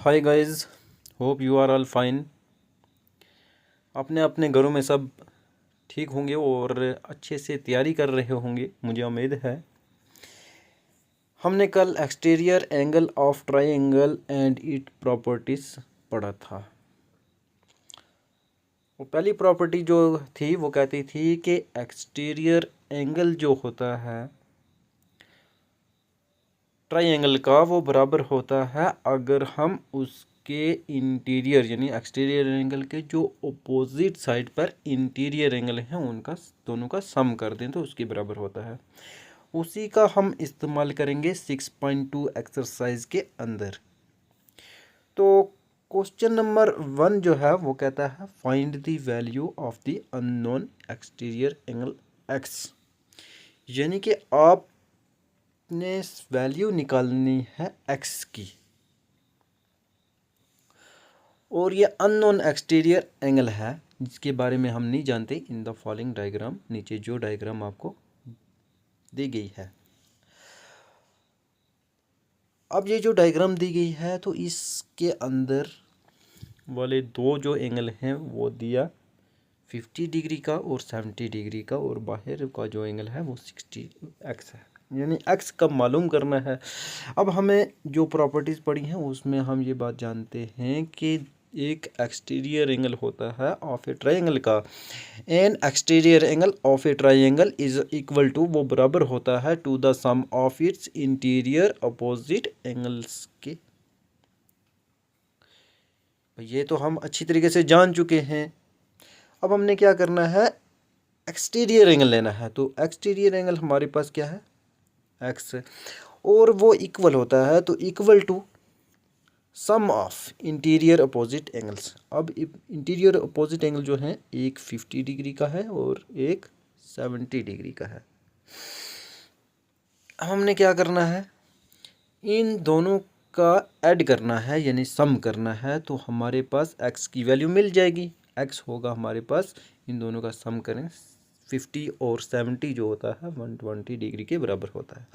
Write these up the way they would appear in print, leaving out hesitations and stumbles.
Hi guys, hope you are all fine. अपने अपने घरों में सब ठीक होंगे और अच्छे से तैयारी कर रहे होंगे, मुझे उम्मीद है। हमने कल exterior angle of triangle and it properties पढ़ा था। वो पहली प्रॉपर्टी जो थी वो कहती थी कि एक्सटीरियर एंगल जो होता है ट्रायंगल का वो बराबर होता है अगर हम उसके इंटीरियर यानी एक्सटीरियर एंगल के जो अपोजिट साइड पर इंटीरियर एंगल हैं उनका दोनों का सम कर दें तो उसके बराबर होता है। उसी का हम इस्तेमाल करेंगे 6.2 एक्सरसाइज के अंदर। तो क्वेश्चन नंबर 1 जो है वो कहता है find the value of the unknown exterior angle x, यानी कि आप ने वैल्यू निकालनी है x की और ये अननोन एक्सटीरियर एंगल है जिसके बारे में हम नहीं जानते। इन द फॉलोइंग डायग्राम, नीचे जो डायग्राम आपको दी गई है। अब ये जो डायग्राम दी गई है तो इसके अंदर वाले दो जो एंगल हैं वो दिया 50 डिग्री का और 70 डिग्री का, और बाहर का जो एंगल है वो 60x है, यानी x कब मालूम करना है। अब हमें जो प्रॉपर्टीज़ पढ़ी हैं उसमें हम ये बात जानते हैं कि एक एक्सटीरियर एंगल होता है ऑफ ए ट्रायंगल का, an exterior angle of a triangle is equal to, वो बराबर होता है to the sum of its interior opposite angles के। ये तो हम अच्छी तरीके से जान चुके हैं। अब हमने क्या करना है, एक्सटीरियर एंगल लेना है। तो एक्सटीरियर एंगल हमारे पास क्या है, एक्स, और वो इक्वल होता है तो equal to sum of interior opposite angles. अब इंटीरियर अपोजिट एंगल जो है एक 50 डिग्री का है और एक 70 डिग्री का है। अब हमने क्या करना है, इन दोनों का ऐड करना है यानी सम करना है, तो हमारे पास x की वैल्यू मिल जाएगी। x होगा हमारे पास, इन दोनों का सम करें 50 और 70 जो होता है 120 डिग्री के बराबर होता है।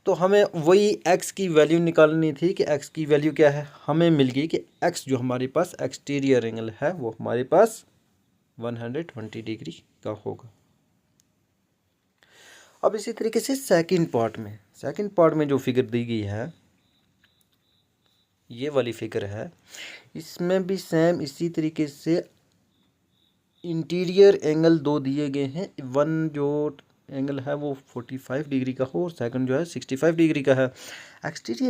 तो हमें वही x की वैल्यू निकालनी थी कि x की वैल्यू क्या है। हमें मिल गई कि x जो हमारे पास एक्सटीरियर एंगल है वो हमारे पास 120 डिग्री का होगा। अब इसी तरीके से सेकंड पार्ट में जो फिगर दी गई है, ये वाली फिगर है, इसमें भी सेम इसी तरीके से इंटीरियर एंगल दो दिए गए हैं। वन जो एंगल है वो 45 डिग्री का हो और सेकंड जो है 65 डिग्री का है। एक्सटीरियर